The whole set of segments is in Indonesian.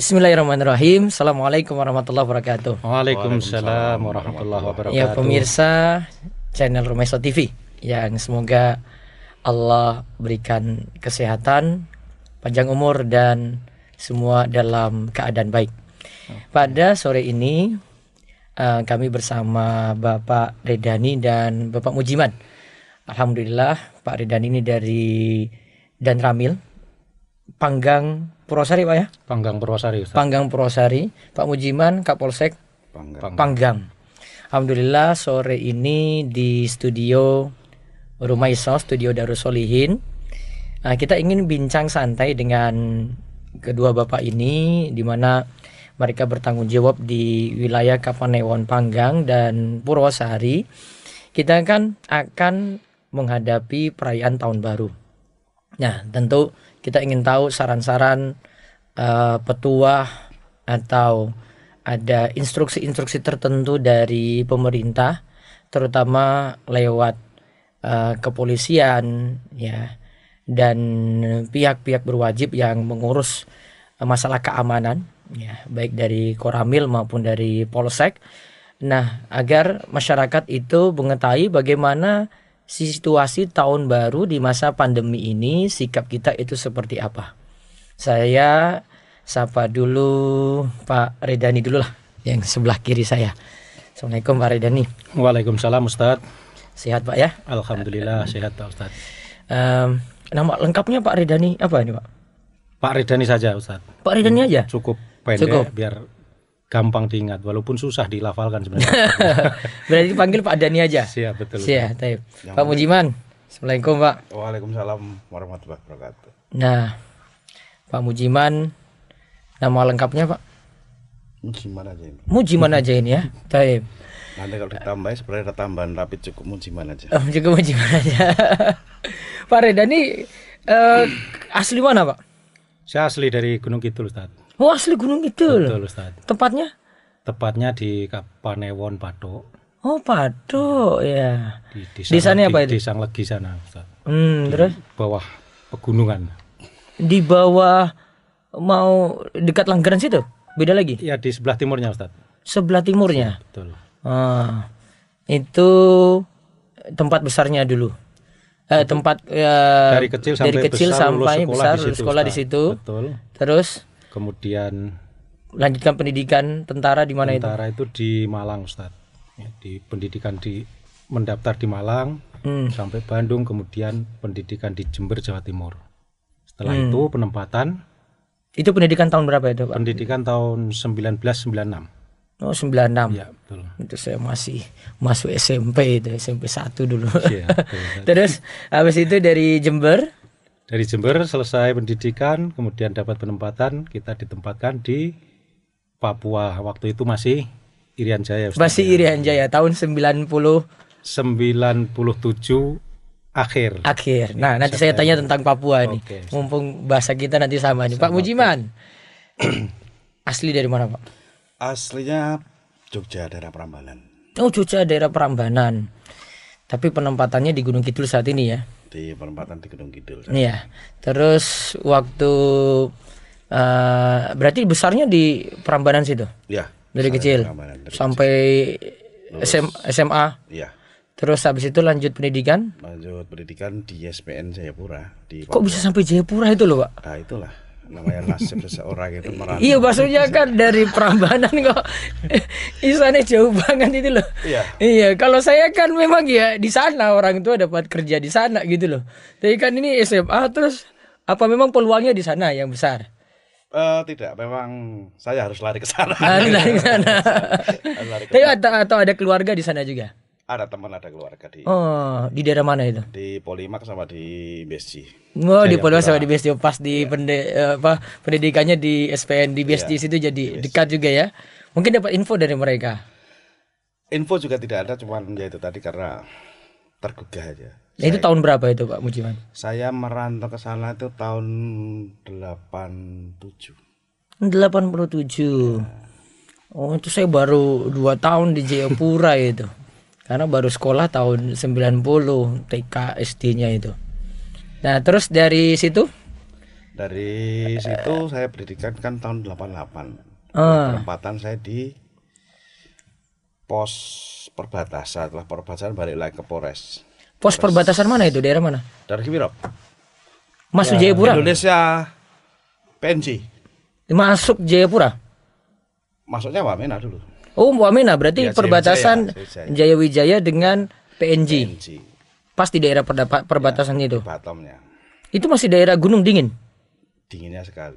Bismillahirrahmanirrahim. Assalamualaikum warahmatullahi wabarakatuh. Waalaikumsalam warahmatullahi wabarakatuh. Ya pemirsa channel Rumeso TV yang semoga Allah berikan kesehatan, panjang umur dan semua dalam keadaan baik. Pada sore ini kami bersama Bapak Redani dan Bapak Mujiman. Alhamdulillah Pak Redani ini dari Dan Ramil, Panggang Purwosari Pak ya? Panggang Purwosari Ustaz. Panggang Purwosari. Pak Mujiman Kapolsek Panggang. Alhamdulillah sore ini di studio Rumaiso, studio Darussolihin, kita ingin bincang santai dengan kedua bapak ini, di mana mereka bertanggung jawab di wilayah Kapanewon Panggang dan Purwosari. Kita kan akan menghadapi perayaan tahun baru. Nah, tentu kita ingin tahu saran-saran petuah atau ada instruksi-instruksi tertentu dari pemerintah, terutama lewat kepolisian ya, dan pihak-pihak berwajib yang mengurus masalah keamanan ya, baik dari Koramil maupun dari Polsek. Nah, agar masyarakat itu mengetahui bagaimana situasi tahun baru di masa pandemi ini, sikap kita itu seperti apa. Saya sapa dulu Pak Redani dulu lah, yang sebelah kiri saya. Assalamualaikum Pak Redani. Waalaikumsalam Ustaz. Sehat Pak ya? Alhamdulillah sehat Pak Ustaz. Nama lengkapnya Pak Redani apa ini Pak? Pak Redani saja Ustaz. Pak Redani aja? Cukup pendek. Cukup. Biar gampang diingat, walaupun susah dilafalkan sebenarnya. Berarti panggil Pak Dani aja? Siap, betul. Siap, taib. Pak Mujiman. Assalamualaikum Pak. Waalaikumsalam warahmatullahi wabarakatuh. Nah, Pak Mujiman, nama lengkapnya Pak? Mujiman aja ini. Mujiman aja ini ya, taib. Nanti kalau ditambahin sebenarnya ada tambahan rapid, cukup Mujiman aja. Cukup Mujiman aja. Pak Redani asli mana Pak? Saya asli dari Gunung Kidul Ustaz. Oh, asli Gunung Kidul. Betul Ustaz. Tempatnya? Tepatnya di Kapanewon Patok. Oh, Patok ya. Di sana apa itu? Di Sanglegi sana Ustaz. Terus? Bawah pegunungan. Di bawah mau dekat Langgaran situ? Beda lagi? Ya, di sebelah timurnya Ustaz. Sebelah timurnya? Betul. Itu tempat besarnya dulu. Tempat dari kecil sampai besar sekolah di situ. Betul. Terus kemudian lanjutkan pendidikan tentara di mana itu? Tentara itu di Malang Ustaz. Ya, di pendidikan mendaftar di Malang sampai Bandung, kemudian pendidikan di Jember Jawa Timur. Setelah itu penempatan. Itu pendidikan tahun berapa itu Pak? Pendidikan tahun 1996. Oh, 96. Ya, betul. Itu saya masih masuk SMP, itu SMP 1 dulu. Ya, betul. Terus habis itu dari Jember? Dari Jember selesai pendidikan, kemudian dapat penempatan, kita ditempatkan di Papua. Waktu itu masih Irian Jaya Ustaz. Masih Irian Jaya tahun 97 akhir. Nah, nanti saya tanya tentang Papua nih. Oke, mumpung bahasa kita nanti sama nih. Pak Mujiman. Asli dari mana Pak? Aslinya Jogja, daerah Prambanan. Oh, Jogja daerah Prambanan. Tapi penempatannya di Gunung Kidul saat ini ya. Di penempatan di Gunung Kidul. Iya. Terus waktu berarti besarnya di Prambanan situ? Iya. Dari kecil sampai SMA? Iya. Terus habis itu lanjut pendidikan? Lanjut pendidikan di SPN Jayapura di Kok bisa sampai Jayapura itu loh Pak? Nah, itulah namanya nasib seseorang itu merantau. Iya, maksudnya kan dari Prambanan kok isane jauh banget itu loh. Iya. Iya, kalau saya kan memang ya di sana, orang tua dapat kerja di sana gitu loh. Tapi kan ini SMA, terus apa memang peluangnya di sana yang besar? Tidak, memang saya harus lari ke sana. Lari ke sana. Tapi atau ada keluarga di sana juga? Ada teman, ada keluarga di. Oh, di daerah mana itu? Di Polimak sama di BSC. Oh, di Polimak sama di BSD, pas di pendidikannya di SPN di BSD situ jadi dekat juga ya. Mungkin dapat info dari mereka. Info juga tidak ada, cuman ya itu tadi karena tergugah aja. Itu tahun berapa itu Pak Mujiman? Saya merantau ke sana itu tahun 87. 87. Oh, itu saya baru 2 tahun di Jayapura itu. Karena baru sekolah tahun 90 TK SD-nya itu. Nah, terus dari situ? Dari situ saya pendidikan kan tahun 88. Penempatan saya di pos perbatasan. Setelah perbatasan balik lagi ke Polres. Pos perbatasan mana itu? Daerah mana? Dari Kimirop. Masuk Jayapura? Indonesia PNJ. Masuk Jayapura? Masuknya Wamena dulu. Oh, Wamena berarti Ya, perbatasan Jaya Jayawijaya dengan PNJ. PNJ. Pas di daerah perbatasan Di itu. Batomnya. Itu masih daerah gunung dingin Dinginnya sekali.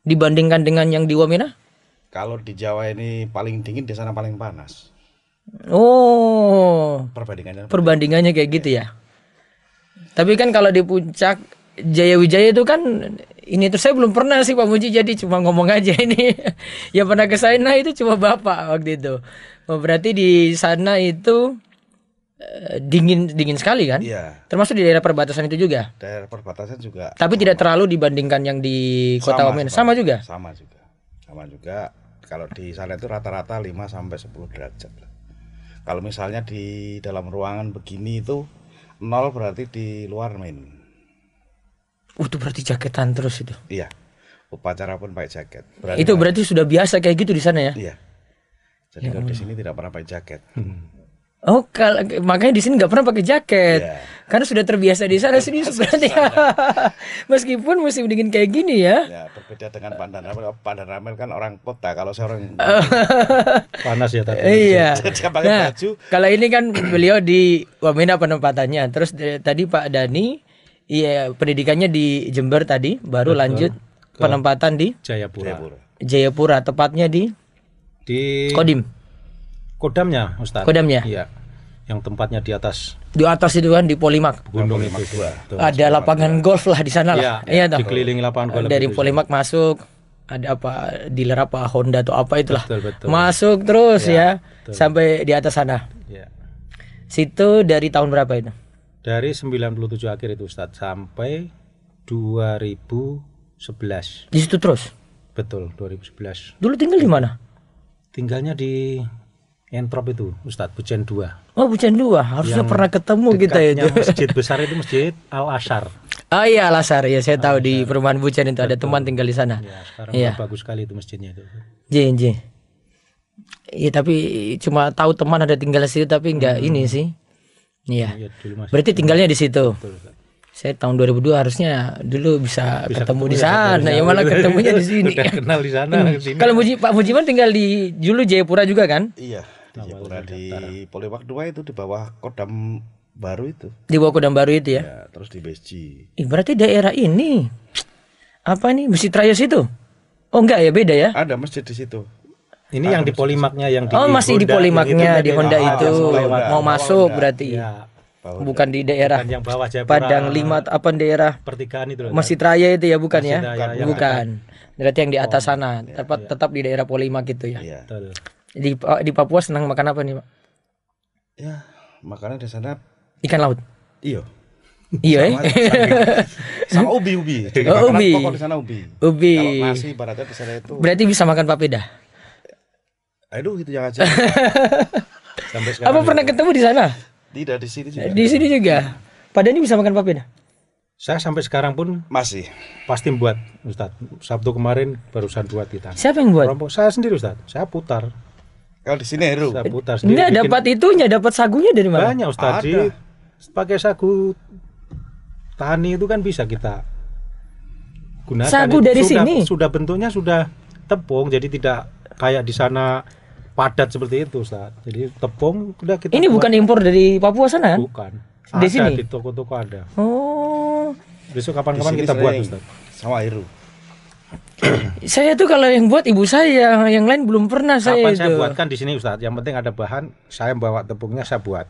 dibandingkan dengan yang di Wamena? Kalau di Jawa ini paling dingin, di sana paling panas. Oh, Perbandingannya kayak gitu ya. Tapi kan kalau di puncak Jayawijaya itu kan ini terus saya belum pernah sih Pak Muji, jadi cuma ngomong aja ini. Yang pernah ke sana itu cuma Bapak waktu itu. Oh, berarti di sana itu dingin sekali kan? Iya. Termasuk di daerah perbatasan itu juga. Daerah perbatasan juga. Tapi tidak terlalu dibandingkan yang di kota Wamena. Sama juga. Sama juga. Sama juga. Kalau di sana itu rata-rata 5 sampai 10 derajat. Kalau misalnya di dalam ruangan begini itu 0 berarti di luar main. Itu berarti jaketan terus itu. Iya. Upacara pun pakai jaket. Berarti sudah biasa kayak gitu di sana ya? Iya. Jadi kalau di sini tidak pernah pakai jaket. Oh, makanya di sini nggak pernah pakai jaket, Iya. karena sudah terbiasa di sana sini berarti. Meskipun musim dingin kayak gini ya. Ya, berbeda dengan Pandan Ramel. Pandan Ramel kan orang kota. Kalau saya orang Panas ya tapi. Iya. dia pakai Nah, baju. kalau ini kan beliau di Wamena penempatannya. Terus tadi Pak Dani, iya pendidikannya di Jember tadi, baru lanjut penempatan di Jayapura. Jayapura, tepatnya di Kodim. Kodamnya, Ustaz. Kodamnya. Iya. Yang tempatnya di atas Di atas itu kan di Polimak. gunung itu. Tuh. Ada lapangan golf lah di sana lah. Iya, toh. dikelilingi lapangan golf. Dari itu. Polimak masuk, ada apa dealer apa Honda atau apa itulah. Betul. Masuk terus ya betul. sampai di atas sana. Iya. Situ dari tahun berapa itu? Dari 97 akhir itu Ustaz sampai 2011. Di situ terus. Betul, 2011. Dulu tinggal di mana? Tinggalnya di Entrop itu Ustaz, Bujen 2. Oh, Bujen 2. Harusnya Yang pernah ketemu kita Dekatnya itu. masjid besar itu Masjid Al-Azhar. Oh iya, Lasar. Ya, saya tahu di perumahan Bujen itu ada teman tinggal di sana. Ya, sekarang Iya. udah bagus sekali itu masjidnya itu. J. Iya, tapi cuma tahu teman ada tinggal di situ tapi enggak ini sih. Iya. Iya, dulu masih. Berarti tinggalnya di situ. Betul, Ustaz. Saya tahun 2002 harusnya dulu bisa ketemu di ya, sana, ya malah ketemunya di sini. Udah kenal di sana ke sini. Kalau Pak Mujiman tinggal di dulu Jayapura juga kan? Iya. Di Jayapura, di Poliwak 2 itu di bawah Kodam baru itu. Di bawah Kodam Baru itu ya. Ya, terus di BSG. Berarti daerah ini apa nih Besi Trayas itu? Oh enggak ya, beda ya? Ada masjid di situ. Ini yang di Polimaknya yang di Oh masih di Honda, Polimaknya yang di Honda Ah, itu Honda. mau masuk berarti. Ya, Bukan di daerah bukan yang bawah Jayapura. Padang 5 apa daerah Pertigaan itu loh. Masjid Raya itu ya bukan ya? Masjid Raya, yang Bukan. Berarti yang di atas sana, tetap di daerah Polimak gitu ya. Iya. Betul. Di Papua senang makan apa nih, Pak? Ya, makanya di sana Ikan laut. iya. Iya ya. Sama ubi. Jadi Oh, makanan ubi. pokok di sana ubi. Ubi. Kalau nasi ibaratnya di sana itu. Berarti bisa makan papeda. Aduh, itu jangan aja. Sampai sekarang. Apa pernah ketemu di sana? Tidak di sini juga. Di sini juga. Padahal ini bisa makan papeda. Saya sampai sekarang pun Masih. pasti buat Ustaz. Sabtu kemarin barusan buat kita. Siapa yang buat? Kelompok saya sendiri Ustaz. Saya putar. Kalau di sini Heru. Saya putar sendiri. Enggak bikin dapat itunya, dapat sagunya dari mana? banyak Ustaz. Ada. Pakai sagu tani itu kan bisa kita gunakan. Sagu dari sini? Sudah bentuknya sudah tepung, jadi tidak kayak di sana padat seperti itu Ustaz. Jadi tepung udah kita Ini buat. bukan impor dari Papua sana? Bukan. Di Ada sini? di toko-toko ada. Oh. Besok Di kapan-kapan sini kita buat sering. Ustaz. Sama Heru. Saya tuh kalau yang buat ibu saya, yang lain belum pernah saya Kapan itu. saya buatkan di sini Ustaz. Yang penting ada bahan, saya bawa tepungnya saya buat.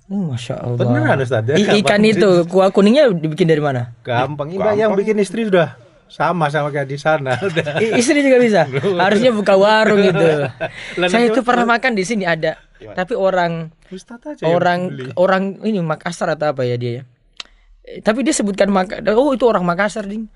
Masya Allah. Beneran Ustaz. Ya, Ikan gampang. itu kuah kuningnya dibikin dari mana? Gampang. Ini Gampang. yang bikin istri sudah sama kayak di sana. Udah. Istri juga bisa. Harusnya buka warung gitu. Lah, Saya nanti itu pernah makan di sini ada. Tapi orang Ustaz aja yang beli. orang ini Makassar atau apa ya dia ya. Tapi dia sebutkan oh itu orang Makassar ding.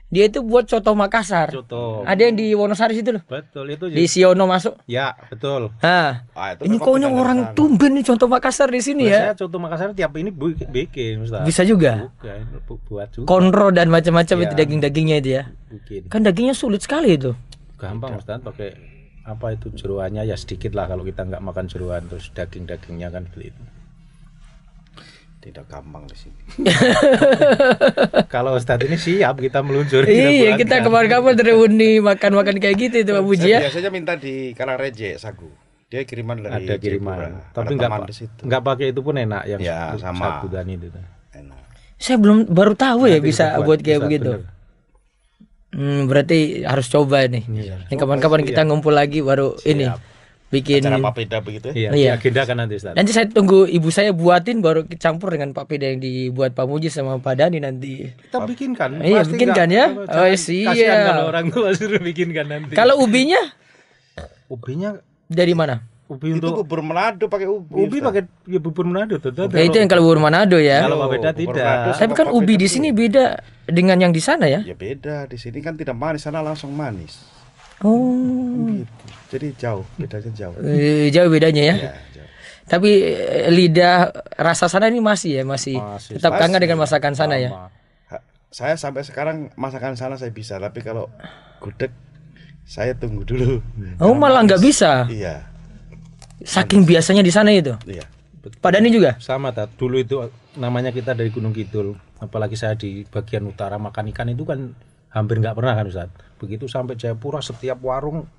Dia itu buat coto Makassar. Coto. Ada yang di Wonosari situ loh. Betul itu. Di Siono masuk. Ya, betul. Nah, Ah, itu ini memang koknya tidak orang dari sana. tumben nih contoh Makassar di sini ya. Biasanya coto Makassar tiap ini bikin Ustaz. Bisa juga. Bukan. buat juga. konro dan macam-macam Ya. itu daging-dagingnya itu ya. Bikin. Kan dagingnya sulit sekali itu. Gampang Ustaz, pakai apa itu jeroannya ya sedikit lah kalau kita nggak makan jeroan, terus daging-dagingnya kan seperti itu. Tidak gampang di sini. Kalau Ustadz ini siap kita meluncur. Iya, kita kapan-kapan reuni makan-makan kayak gitu itu Pak Puji ya. Biasanya minta di Karangreje Sagu. Dia kiriman dari ada kiriman, Jayapura. tapi Ada teman di situ. nggak pakai itu pun enak yang Ya, sama. Sagu dan itu. Enak. Saya baru tahu ya Nanti bisa kita buat kayak bisa, begitu. bener. Berarti harus coba nih. Iya. Ini kapan-kapan kita ngumpul lagi baru ini bikin. Acara papeda begitu ya. Iya, Iya. agenda kan nanti Ustadz. Nanti saya tunggu ibu saya buatin baru campur dengan papeda yang dibuat Pak Muji sama Pak Dani nanti. Kita bikinkan. Iya, pasti bikinkan nggak- ya. jangan Oh, siap. Kasihan kalau orang tua suruh bikinkan nanti. Kalau ubinya ubinya, dari mana? ubi Itu untuk bubur Manado pakai ubi. ubi Ustaz. pakai ya bubur Manado tuh. Ya, itu yang kalau bubur Manado ya. Kalau papeda bubur tidak. Manado Tapi kan sama ubi papeda di tuh. sini beda dengan yang di sana ya. Ya beda, di sini kan tidak manis, sana langsung manis. Oh, Gitu. Jadi jauh, bedanya jauh. jauh bedanya ya. Ya, jauh. Tapi lidah rasa sana ini masih Masih. tetap kangen Masih. dengan masakan sana ya. Sama. Saya sampai sekarang masakan sana saya bisa, tapi kalau gudeg saya tunggu dulu. Oh, malah nggak bisa. Iya, Saking biasanya di sana itu. iya. Pak Dani juga. Sama Tat. Dulu itu namanya kita dari Gunung Kidul, apalagi saya di bagian utara makan ikan itu kan hampir nggak pernah kan Ustaz. Begitu sampai Jayapura setiap warung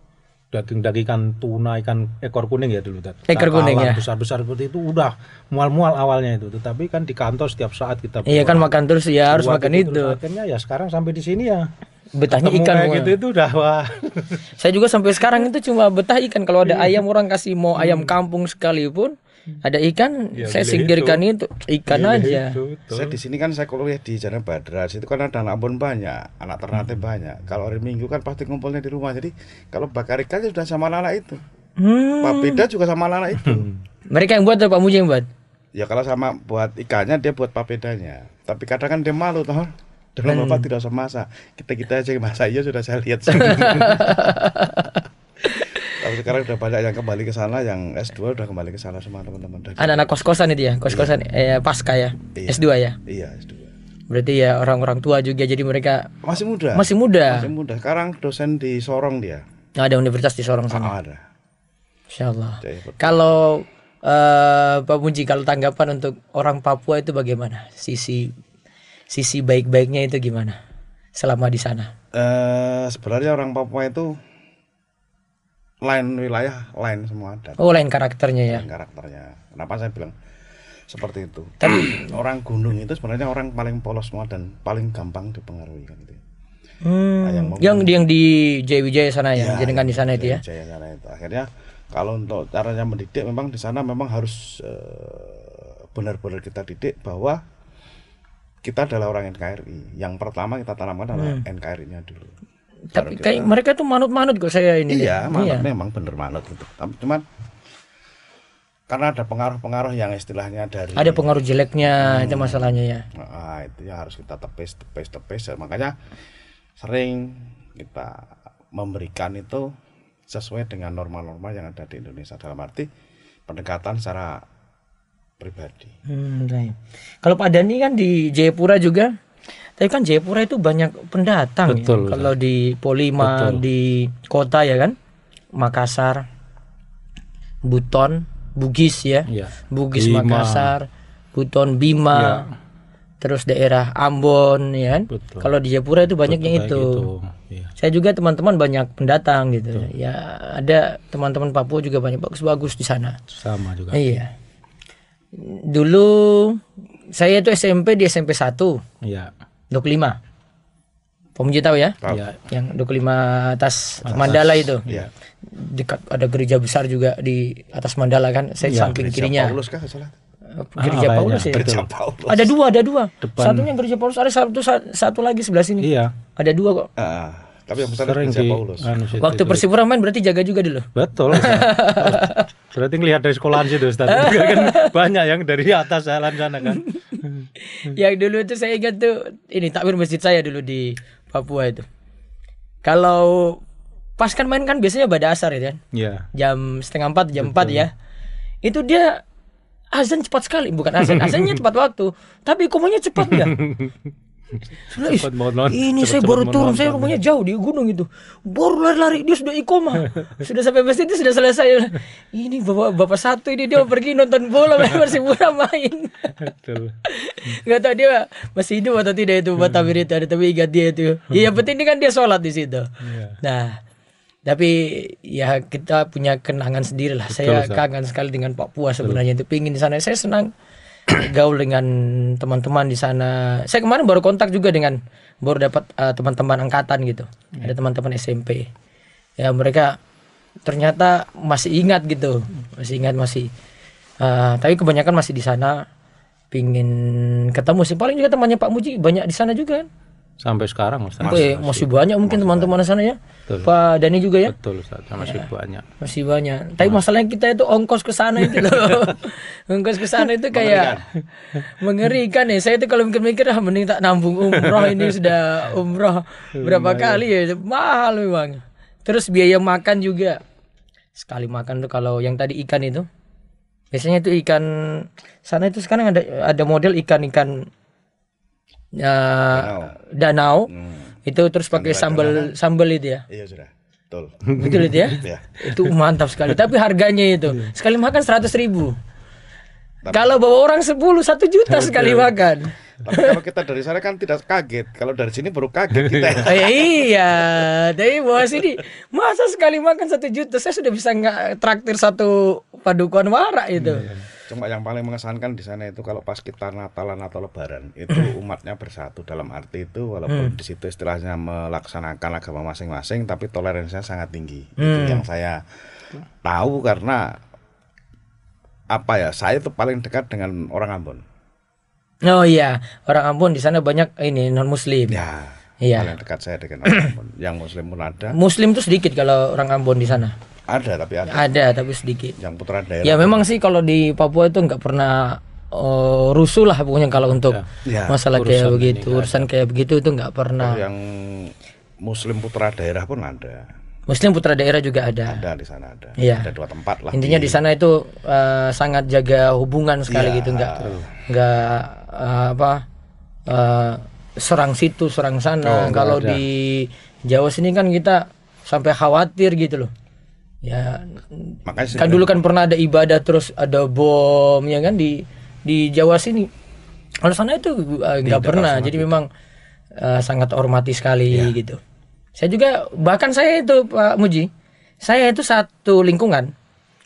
daging-daging ikan tuna, ikan ekor kuning ya dulu Tat. Ekor kuning, ya. Besar-besar seperti itu udah mual-mual awalnya itu. Tetapi kan di kantor setiap saat kita Iya kan makan terus ya harus buat makan terus itu. akhirnya ya sekarang sampai di sini ya Betahnya ketemu ikan kayak semua. gitu itu udah wah. Saya juga sampai sekarang itu cuma betah ikan. Kalau ada ayam orang kasih mau ayam kampung sekalipun ada ikan, Ya, saya pilih singkirkan itu ikan aja. Saya di sini kan saya kuliah di Jalan Badra, situ kan ada anak Ambon banyak, anak ternate banyak. Kalau hari Minggu kan pasti ngumpulnya di rumah. Jadi kalau bakar ikan sudah sama anak itu. Papeda juga sama anak itu. Mereka yang buat atau Pak Muji yang buat? Ya kalau sama buat ikannya dia buat papedanya. Tapi kadang kan dia malu toh. Dengan bapak tidak usah masak. Kita aja yang masak, iya sudah saya lihat. Tapi sekarang udah banyak yang kembali ke sana, yang S2 udah kembali ke sana semua teman-teman. Anak-anak kos-kosan itu ya, kos-kosan pasca ya, Iya. S2 ya. Iya, S2. Berarti ya orang-orang tua juga jadi mereka Masih muda. masih muda. Masih muda. Sekarang dosen di Sorong dia. Ada universitas di Sorong sana. Ada. Insyaallah. Jayapura. Kalau Pak Muji, kalau tanggapan untuk orang Papua itu bagaimana? Sisi baik-baiknya itu gimana selama di sana? Sebenarnya orang Papua itu lain wilayah, lain semua adat, Oh, lain karakternya ya. lain karakternya. Kenapa saya bilang seperti itu? Tapi orang gunung itu sebenarnya orang paling polos semua dan paling gampang dipengaruhi kan itu. Yang di Jayawijaya sana ya, Iya, jenengan di sana itu ya. Jaya sana itu. Akhirnya kalau untuk caranya mendidik memang di sana memang harus benar-benar kita didik bahwa kita adalah orang NKRI. Yang pertama kita tanamkan adalah NKRI-nya dulu. Tapi kayak mereka tuh manut-manut kok saya ini. Iya, deh. manut memang bener manut gitu. Tapi cuman karena ada pengaruh-pengaruh yang istilahnya dari Ada pengaruh jeleknya itu masalahnya ya. Nah, itu ya harus kita tepis. Makanya sering kita memberikan itu sesuai dengan norma-norma yang ada di Indonesia, dalam arti pendekatan secara pribadi. Baik. Kalau Pak Dani kan di Jayapura juga. Tapi kan Jayapura itu banyak pendatang Betul, ya. Kalau di Polima, di kota ya kan. Makassar, Buton, Bugis ya. Iya. Bugis Bima. Makassar, Buton Bima. Iya. Terus daerah Ambon ya kan. Betul. Kalau di Jayapura itu banyak yang Kayak itu. gitu. Iya. Saya juga teman-teman banyak pendatang gitu. Ya ada teman-teman Papua juga banyak bagus-bagus di sana. Sama juga. Iya. Dulu saya itu SMP di SMP 1 Iya. 25. Pemuji tahu ya? Tahu. Iya. Yang 25 atas Mandala itu. Iya. Dekat ada gereja besar juga di atas Mandala kan. Saya Iya, samping Gereja kirinya. Paulus kah salah? Gereja kayaknya. Paulus ya. Gereja Paulus. Ada dua. Depan. Satunya gereja Paulus, ada satu lagi sebelah sini. Iya. Ada dua kok. Tapi yang besar Sering Gereja di Paulus. situ Waktu itu. Persipura main berarti jaga juga dulu. Betul. Berarti ngelihat dari sekolahan situ Ustaz. Kan banyak yang dari atas jalan sana kan. Yang dulu itu saya ingat tuh ini takmir masjid saya dulu di Papua itu. Kalau pas kan main kan biasanya pada asar ya kan. Iya. Jam 3:30 jam 4 ya. Itu dia azan cepat sekali, bukan azannya tepat waktu, tapi iqomahnya cepat ya. Sudah, Cepat banget, non. ini saya Cepet-cepet baru mau turun, saya nonton. rumahnya jauh di gunung itu, baru lari-lari dia sudah iqomah, sudah sampai masjid itu sudah selesai. Ini bapak satu ini dia pergi nonton bola, Persipura main. Betul. Nggak tahu dia masih hidup atau tidak itu Batamir itu, ada tapi ingat dia itu. Ya, yang penting ini kan dia sholat di situ. Iya. Nah, tapi ya kita punya kenangan sendiri lah. Saya Ustaz. kangen sekali dengan Papua sebenarnya, itu pingin di sana. Saya senang gaul dengan teman-teman di sana. Saya kemarin baru kontak juga dengan, baru dapat teman-teman angkatan gitu. Ada teman-teman SMP. Ya mereka ternyata masih ingat gitu, masih ingat masih. Tapi kebanyakan masih di sana. Pingin ketemu sih. Paling juga temannya Pak Muji banyak di sana juga kan. Sampai sekarang Ustaz. Masih banyak mungkin teman-teman di sana ya. Betul. Pak Dani juga ya. Betul Ustaz, masih banyak. Masih banyak. Tapi masalahnya kita itu ongkos ke sana itu loh. Ongkos ke sana itu kayak mengerikan ya. Saya itu kalau mikir-mikir mending tak nambung umroh, ini sudah umroh berapa kali ya. Mahal memang. Terus biaya makan juga. Sekali makan tuh kalau yang tadi ikan itu. Biasanya itu ikan sana itu sekarang ada model ikan-ikan danau. Itu terus pakai sambal itu ya. Iya sudah. Betul. Betul itu ya? Iya. Itu mantap sekali. Tapi harganya itu sekali makan 100.000. Kalau bawa orang 1 juta sekali makan. Tapi kalau kita dari sana kan tidak kaget. Kalau dari sini baru kaget kita. Iya, tapi bawa sini masa sekali makan 1 juta, saya sudah bisa nggak traktir satu padukuan warak itu. Cuma yang paling mengesankan di sana itu kalau pas kita Natalan atau Lebaran itu umatnya bersatu, dalam arti itu walaupun di situ istilahnya melaksanakan agama masing-masing, tapi toleransinya sangat tinggi. Itu yang saya tahu karena apa ya? Saya itu paling dekat dengan orang Ambon. Oh iya, orang Ambon di sana banyak ini non Muslim. Ya. Iya. Paling dekat saya dengan orang Ambon. Yang Muslim pun ada. Muslim tuh sedikit kalau orang Ambon di sana. Ada tapi ada. Ada tapi sedikit. Yang putra daerah. Ya memang sih kalau di Papua itu nggak pernah rusuh lah pokoknya kalau untuk Ya, masalah kayak begitu, urusan kayak begitu itu nggak pernah. Yang Muslim putra daerah pun ada. Muslim putra daerah juga ada. Ada di sana ada. Iya. Ada 2 tempat lah. Intinya di sana itu sangat jaga hubungan sekali gitu, nggak serang situ serang sana. Kalau di Jawa sini kan kita sampai khawatir gitu loh. Ya, Makanya kan dulu kan pernah ada ibadah terus ada bom ya kan di Jawa sini. Kalau sana itu nggak pernah. Jadi memang sangat hormati sekali gitu. Saya juga bahkan saya itu Pak Muji, saya itu satu lingkungan.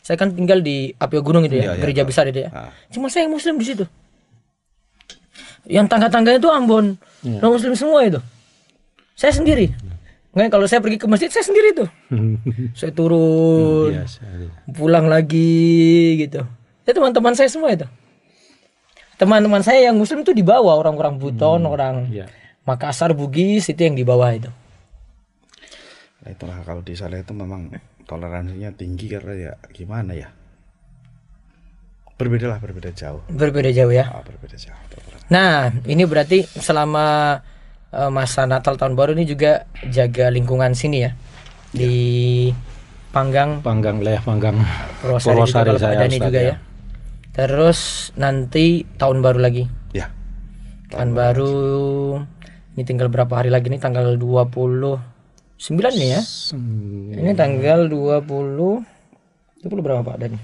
Saya kan tinggal di Apio Gunung itu ya, gereja besar itu ya. Cuma saya yang Muslim di situ. Yang tangga-tangganya itu Ambon, non Muslim semua itu. Saya sendiri. Nggak, kalau saya pergi ke masjid saya sendiri tuh. Saya turun, pulang lagi gitu. Ya teman-teman saya semua itu. Teman-teman saya yang Muslim itu di bawah, orang-orang Buton, orang Makassar, Bugis itu yang di bawah itu. Nah, itulah kalau di sana itu memang toleransinya tinggi karena ya gimana ya? Berbeda jauh. Berbeda jauh ya. Berbeda jauh. Nah, ini berarti selama masa Natal tahun baru ini juga jaga lingkungan sini ya. Di Panggang wilayah Panggang. Purwosari juga ya. Terus nanti tahun baru lagi. Ya. Tahun baru ini tinggal berapa hari lagi nih, tanggal 29 nih ya. Ini tanggal 20 berapa Pak Dani?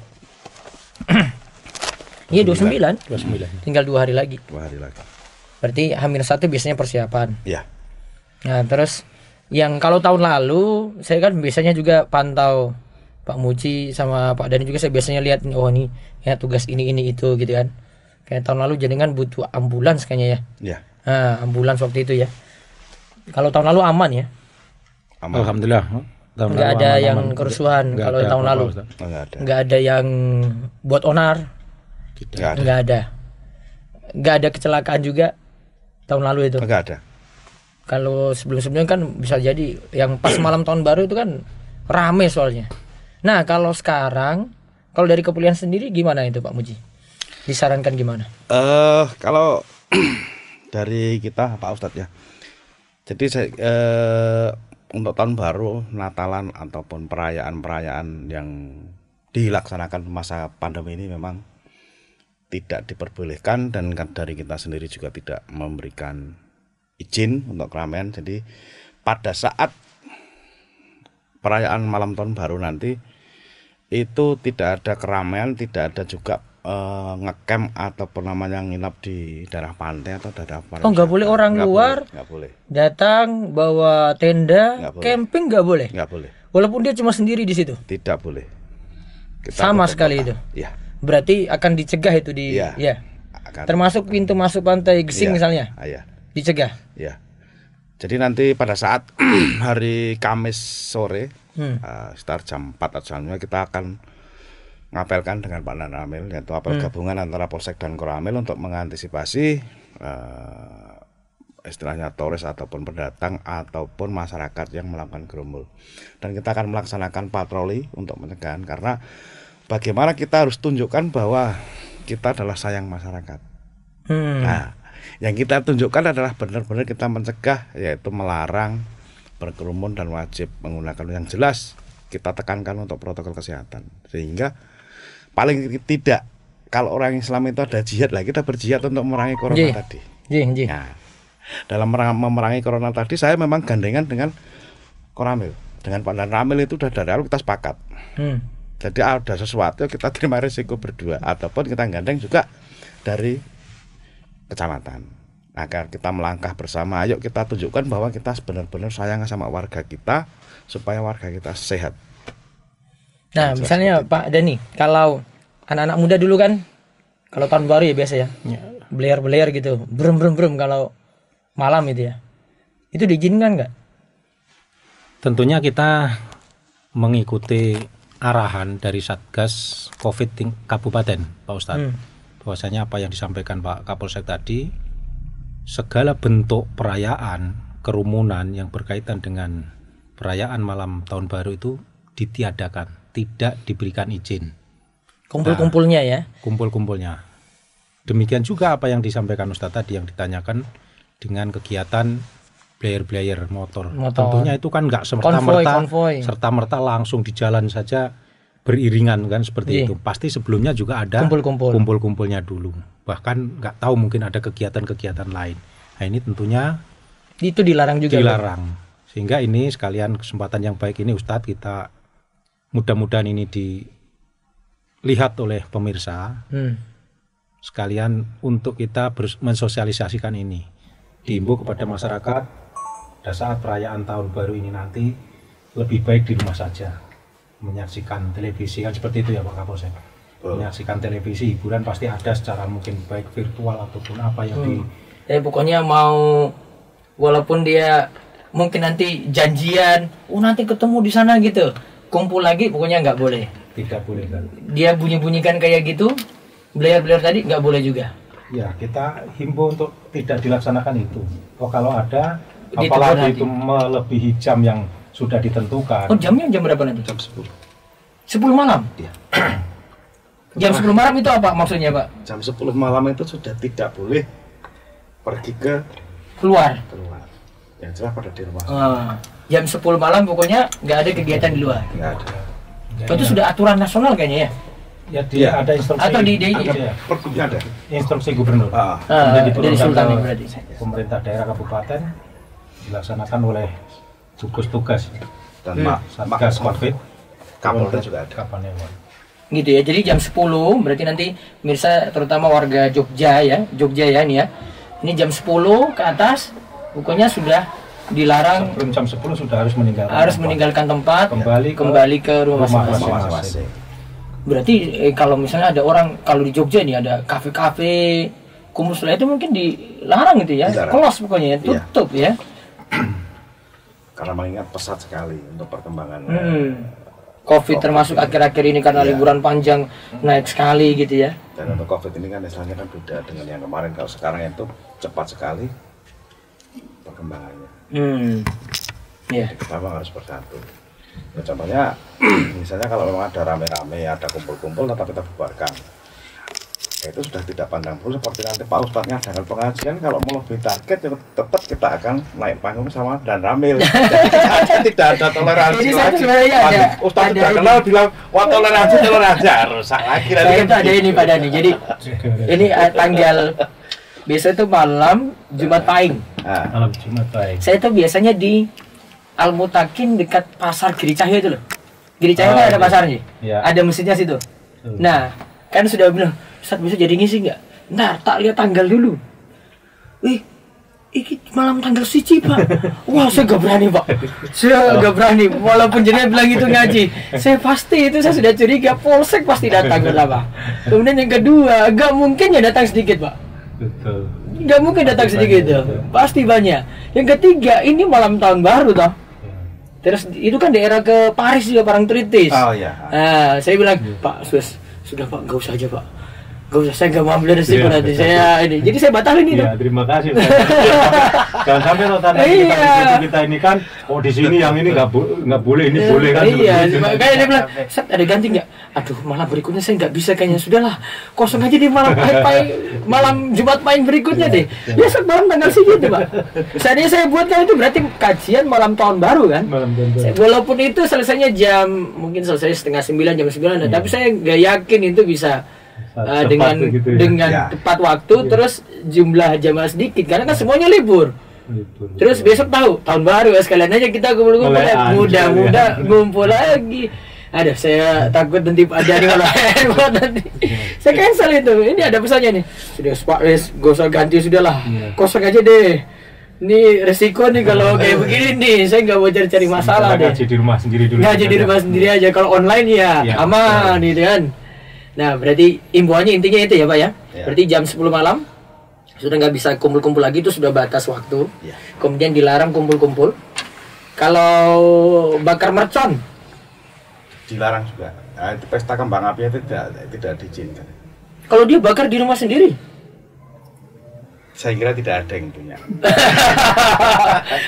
Iya 29. Tinggal 2 hari lagi. 2 hari lagi. Berarti H-1 biasanya persiapan. Iya. Nah terus yang kalau tahun lalu saya kan biasanya juga pantau Pak Muji sama Pak Dani juga, saya biasanya lihat oh ini ya tugas ini itu gitu kan. Kayak tahun lalu jenengan butuh ambulans kayaknya ya. Iya. Nah, ambulans waktu itu ya. Kalau tahun lalu aman ya. Aman. Alhamdulillah. Nggak ada yang kerusuhan kalau tahun lalu. Nggak ada yang buat onar. Nggak ada. Nggak ada kecelakaan juga tahun lalu itu. Nggak ada. Kalau sebelum-sebelumnya kan bisa jadi yang pas malam tahun baru itu kan rame soalnya. Nah kalau sekarang, kalau dari kepolisian sendiri gimana itu Pak Muji? Disarankan gimana? Kalau dari kita Pak Ustadz ya. Jadi untuk tahun baru, Natalan ataupun perayaan-perayaan yang dilaksanakan masa pandemi ini memang tidak diperbolehkan, dan dari kita sendiri juga tidak memberikan izin untuk keramaian. Jadi pada saat perayaan malam tahun baru nanti itu tidak ada keramaian, tidak ada juga ngecamp ataupun namanya nginap di daerah pantai atau daerah pariwisata. Oh, nggak boleh orang luar nggak boleh. datang bawa tenda, Nggak boleh. camping nggak boleh. Nggak boleh. Walaupun dia cuma sendiri di situ. Tidak boleh. Sama tutup sekali kota. itu. Iya. Berarti akan dicegah itu di Iya. ya. Akan. Termasuk pintu masuk pantai Gesing Iya. misalnya. Iya. Dicegah. Ya. Jadi nanti pada saat hari Kamis sore, sekitar jam 4 atau jam 5, kita akan ngapelkan dengan Pak Danramil, yaitu apel gabungan antara Polsek dan Koramil untuk mengantisipasi istilahnya turis ataupun pendatang ataupun masyarakat yang melakukan gerombol. Dan kita akan melaksanakan patroli untuk pencegahan, karena bagaimana kita harus tunjukkan bahwa kita adalah sayang masyarakat. Nah, yang kita tunjukkan adalah benar-benar kita mencegah, yaitu melarang berkerumun dan wajib menggunakan yang jelas. Kita tekankan untuk protokol kesehatan, sehingga paling tidak kalau orang Islam itu ada jihad lah, kita berjihad untuk memerangi corona tadi. Nah, dalam memerangi corona tadi saya memang gandengan dengan Koramil, dengan Pak Danramil itu udah dari awal kita sepakat. Jadi ada sesuatu kita terima risiko berdua, ataupun kita gandeng juga dari kecamatan, agar kita melangkah bersama. Ayo kita tunjukkan bahwa kita benar-benar sayang sama warga kita, supaya warga kita sehat. Nah, misalnya Pak Dani, kalau anak-anak muda dulu kan, kalau tahun baru ya biasa ya, beler-beler gitu, brem kalau malam itu ya, itu diizinkan nggak? Tentunya kita mengikuti arahan dari Satgas COVID Kabupaten, Pak Ustadz. Bahwasanya apa yang disampaikan Pak Kapolsek tadi, segala bentuk perayaan, kerumunan yang berkaitan dengan perayaan malam tahun baru itu ditiadakan, tidak diberikan izin. Kumpul-kumpulnya ya? Kumpul-kumpulnya. Demikian juga apa yang disampaikan Ustadz tadi yang ditanyakan dengan kegiatan blayer-blayer motor. Tentunya itu kan nggak serta-merta langsung di jalan saja beriringan kan seperti itu. Pasti sebelumnya juga ada kumpul-kumpulnya dulu. Bahkan nggak tahu mungkin ada kegiatan-kegiatan lain. Nah ini tentunya itu dilarang juga. Dilarang. Sehingga ini sekalian kesempatan yang baik ini Ustadz, kita mudah-mudahan ini dilihat oleh pemirsa. Sekalian untuk kita mensosialisasikan ini. Diimbau kepada masyarakat pada saat perayaan tahun baru ini nanti lebih baik di rumah saja. Menyaksikan televisi kan seperti itu ya Pak Kapolsek. Menyaksikan televisi hiburan pasti ada secara mungkin baik virtual ataupun apa yang pokoknya mau, walaupun dia mungkin nanti janjian, nanti ketemu di sana gitu, kumpul lagi, pokoknya nggak boleh. Tidak boleh kan. Dia bunyi-bunyikan kayak gitu, blayer-blayer tadi nggak boleh juga. Ya, kita himbau untuk tidak dilaksanakan itu. Kalau ada, apalagi itu melebihi jam yang sudah ditentukan. Jamnya jam berapa nanti? Jam 10. 10 malam? Iya. Jam 10 malam itu apa maksudnya Pak? Jam 10 malam itu sudah tidak boleh pergi ke keluar. Yang jelas pada di rumah. Jam 10 malam pokoknya nggak ada kegiatan di luar. Nggak ada. Itu sudah aturan nasional kayaknya ya? Ya, dia ada instruksi. Atau pergubnya ada. Instruksi gubernur. Dari Sultan berarti. Pemerintah daerah kabupaten dilaksanakan oleh gugus tugas dan Satgas COVID. Kapolda juga ada. Gitu ya. Jadi jam 10 berarti nanti pemirsa terutama warga Jogja ya ini ya. Ini jam 10 ke atas pokoknya sudah dilarang. Sebelum jam 10 sudah harus meninggalkan tempat. Kembali ke rumah masing-masing. Berarti kalau misalnya ada orang, kalau di Jogja ini ada kafe-kafe, kumpul setelah itu mungkin dilarang gitu ya, close pokoknya, tutup ya. Karena mengingat pesat sekali untuk perkembangan COVID termasuk akhir-akhir ini karena liburan panjang naik sekali gitu ya. Dan untuk COVID ini kan istilahnya kan beda dengan yang kemarin. Kalau sekarang itu cepat sekali perkembangannya. Jadi kita memang harus bersatu. Ya, contohnya misalnya kalau memang ada rame-rame, ada kumpul-kumpul, tetap kita bubarkan. itu sudah tidak pandang bulu seperti nanti Pak Ustadznya dengan pengajian kalau melebihi target ya tetap kita akan naik panggung sama dan Ramil. Jadi tidak ada toleransi Ini lagi. sebenarnya Ustadz ada sudah kenal bilang wah toleransi rusak lagi. Saya itu ada ini Pak Dani. Jadi ini tanggal biasa itu malam Jumat Pahing. Malam Jumat Pahing. Saya itu biasanya di Al-Mutakin dekat pasar Giri Cahyo itu loh. Giri Cahyo kan ada iya. pasarnya. Iya. Ada masjidnya situ. Nah, kan sudah bilang, Ustaz bisa jadi ngisi nggak? Ntar tak lihat tanggal dulu. Wih, ini malam tanggal 1 Pak. Wah, saya gak berani Pak. Saya gak berani. Walaupun jenengan bilang itu ngaji, saya pasti itu saya sudah curiga polsek pasti datang pertama. Kemudian yang kedua, gak mungkin ya datang sedikit Pak. Betul. Gak mungkin datang sedikit tuh. Pasti banyak. Yang ketiga, ini malam tahun baru toh. Terus itu kan daerah ke Paris juga Parangtritis. Oh iya. Nah, saya bilang, Pak, sudah Pak, gak usah aja Pak. Gak usah, saya gak mau ambil resiko nanti saya ini. Jadi saya batalin itu. Iya, terima kasih. Jangan sampai nonton kita ini kan, oh di sini yang ini nggak boleh, ini boleh kan? Iya, makanya dia bilang, Set, ada ganti nggak? Aduh, malam berikutnya saya nggak bisa kayaknya. Sudahlah, kosong aja di malam Jumat Pahing berikutnya deh. Ya Set, malam tanggal segitu Pak. Misalnya saya buat kan itu berarti kajian malam tahun baru kan? Malam tahun baru. Walaupun itu selesainya mungkin selesai setengah 9, jam 9, tapi saya nggak yakin itu bisa dengan gitu ya. dengan tepat waktu, terus jumlah jamaah sedikit karena kan semuanya libur. Terus besok tahun baru ya, sekalian aja kita kumpul-kumpul mudah-mudah ngumpul lagi. Aduh, saya takut nanti ada di malah nanti. Saya cancel itu. Ini ada pesannya nih. Sudah Pak, gak usah ganti sudahlah. Kosong aja deh. Ini resiko nih kalau kayak begini nih. Saya nggak mau cari-cari masalah deh. Ngaji di rumah sendiri dulu. Ngaji di rumah sendiri aja. Kalau online ya aman gitu kan. Nah, berarti imbauannya intinya itu ya Pak ya. Berarti jam 10 malam sudah nggak bisa kumpul-kumpul lagi, itu sudah batas waktu. Kemudian dilarang kumpul-kumpul. Kalau bakar mercon Dilarang juga. Nah, itu pesta kembang api itu tidak diizinkan. kalau dia bakar di rumah sendiri. Saya kira tidak ada yang punya.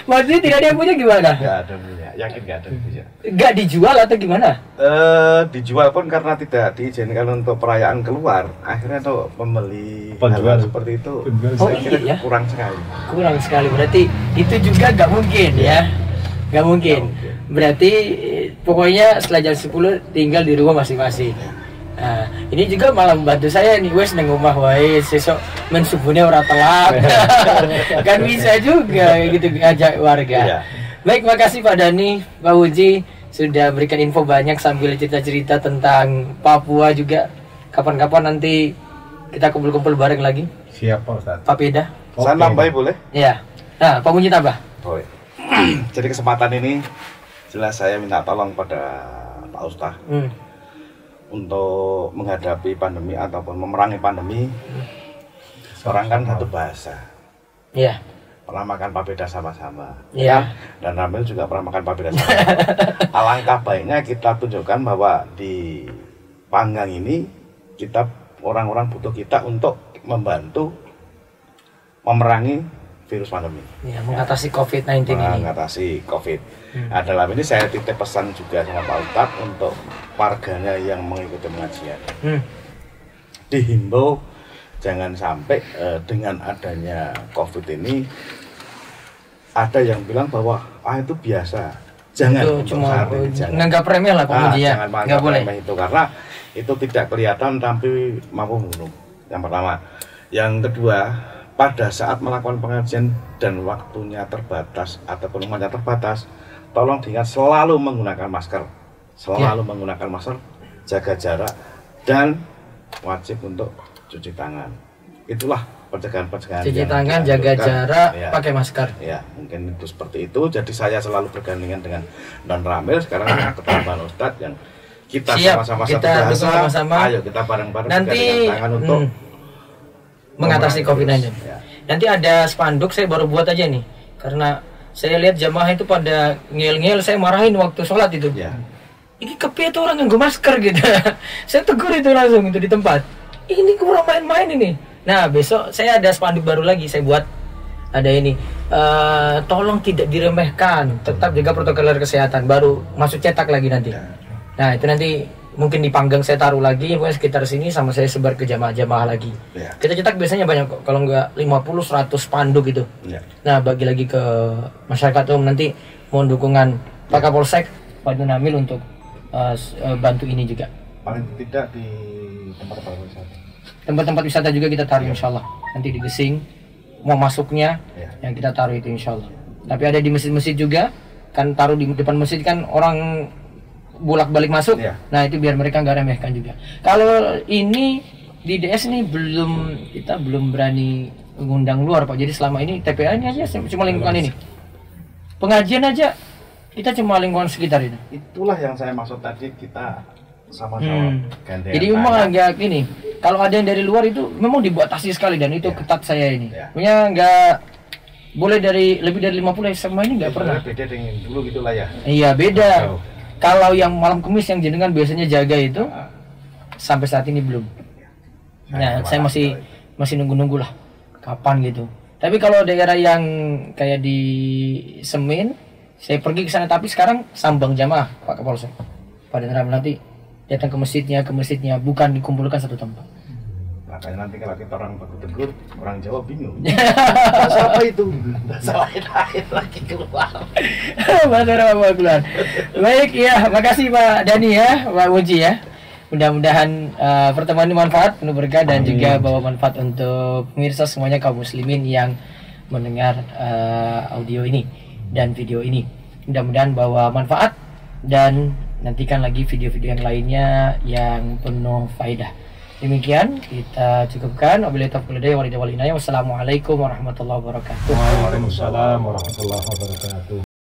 Maksudnya tidak ada yang punya gimana? Tidak ada yang punya. Yakin nggak ada yang punya. Nggak dijual atau gimana? Dijual pun karena tidak diizinkan untuk perayaan keluar. Akhirnya tuh pembeli Penjual. hal seperti itu. Oh, Saya kira iya. kurang sekali. Kurang sekali. Berarti itu juga nggak mungkin ya. Nggak mungkin. Berarti pokoknya setelah jam 10 tinggal di rumah masing-masing. Nah, ini juga malah membantu saya nih, wes neng rumah wae sesok mensubuhnya ora telat. Kan bisa juga gitu ngajak warga. Iya. Baik, makasih Pak Dani, Pak Uji sudah berikan info banyak sambil cerita-cerita tentang Papua juga. Kapan-kapan nanti kita kumpul-kumpul bareng lagi. Siap Pak Ustadz. Pak Peda. Saya nambahin boleh? Iya. Nah, Pak Uji tambah. Boleh. Jadi kesempatan ini jelas saya minta tolong pada Pak Ustadz untuk menghadapi pandemi ataupun memerangi pandemi. Orang kan satu bahasa. Iya. Pernah makan papeda sama-sama. Iya. Dan Ramil juga pernah makan papeda sama-sama. Alangkah baiknya kita tunjukkan bahwa di Panggang ini kita orang-orang butuh kita untuk membantu memerangi virus pandemi. Ya, mengatasi COVID-19 ini. Mengatasi COVID. Nah, dalam ini saya titip pesan juga sama Pak Ustadz untuk warganya yang mengikuti pengajian. Dihimbau jangan sampai dengan adanya COVID ini ada yang bilang bahwa itu biasa. Jangan Itu untuk cuma saat ini, jangan. nganggap remeh lah Pak Uji ya. Jangan Nggak menganggap boleh. remeh itu karena itu tidak kelihatan tapi mampu membunuh. Yang pertama. Yang kedua, pada saat melakukan pengajian dan waktunya terbatas ataupun rumahnya terbatas, tolong diingat selalu menggunakan masker, menggunakan masker, jaga jarak, dan wajib untuk cuci tangan. Itulah pencegahan-pencegahan. Cuci yang tangan, kita jaga lakukan. jarak, Ya. pakai masker. Ya, mungkin itu seperti itu. Jadi saya selalu bergandengan dengan Don Ramil. Sekarang ketemu Ustadz yang kita Siap, sama-sama kita satu dukung bahasa. sama-sama. Ayo kita bareng-bareng Nanti bergandengan tangan untuk mengatasi COVID-19. Ya. Nanti ada spanduk saya baru buat aja nih. Karena saya lihat jamaah itu pada ngel-ngel, saya marahin waktu sholat itu. Ya. Ini kepiye tuh orang nganggo masker gitu. Saya tegur itu langsung itu di tempat. Ini kurang main-main ini. Nah, besok saya ada spanduk baru lagi saya buat. Ada ini. Tolong tidak diremehkan, tetap jaga protokol kesehatan. Baru masuk cetak lagi nanti. Nah, itu nanti mungkin dipanggang saya taruh lagi, pokoknya sekitar sini sama saya sebar ke jamaah-jamaah lagi. Ya. Kita cetak biasanya banyak kok, kalau nggak 50-100 spanduk gitu. Ya. Nah, bagi lagi ke masyarakat umum, nanti mohon dukungan Pak Kapolsek, Pak Dunamil untuk bantu ini juga. Paling tidak di tempat-tempat wisata. Tempat-tempat wisata juga kita taruh insya Allah. Nanti di Gesing, mau masuknya Ya. yang kita taruh itu insya Allah. Tapi ada di masjid-masjid juga, kan taruh di depan masjid kan orang bolak-balik masuk. Ya. Nah itu biar mereka nggak remehkan juga. Kalau ini di DS nih kita belum berani mengundang luar Pak. Jadi selama ini TPA ini aja cuma lingkungan ini. Pengajian aja kita cuma lingkungan sekitar itu. Itulah yang saya maksud tadi, kita sama-sama gandengan Jadi memang tangan. agak gini. Kalau ada yang dari luar itu memang dibatasi sekali dan itu ketat saya ini. Ya. Punya nggak boleh lebih dari 50 SMA ini nggak pernah. Beda dengan dulu gitulah ya. Iya beda. Jauh. Kalau yang malam kemis yang jenengan biasanya jaga itu sampai saat ini belum. Nah, saya masih nunggu-nunggu lah kapan gitu. Tapi kalau daerah yang kayak di Semin, saya pergi ke sana tapi sekarang sambang jamaah Pak Kapolsek. Pada nanti datang ke masjidnya bukan dikumpulkan satu tempat. Makanya nanti kalau kita orang baku tegur, orang Jawa bingung. Siapa itu? Lain lagi keluar. Baik ya, makasih Pak Dani ya, Pak Muji ya. Mudah-mudahan pertemuan ini manfaat, penuh berkah dan juga bawa manfaat untuk pemirsa semuanya kaum muslimin yang mendengar audio ini dan video ini. Mudah-mudahan bawa manfaat dan nantikan lagi video-video yang lainnya yang penuh faedah. Demikian kita cukupkan. Wabillahi taufiq wal hidayah. Wassalamualaikum warahmatullahi wabarakatuh. Waalaikumsalam warahmatullahi wabarakatuh.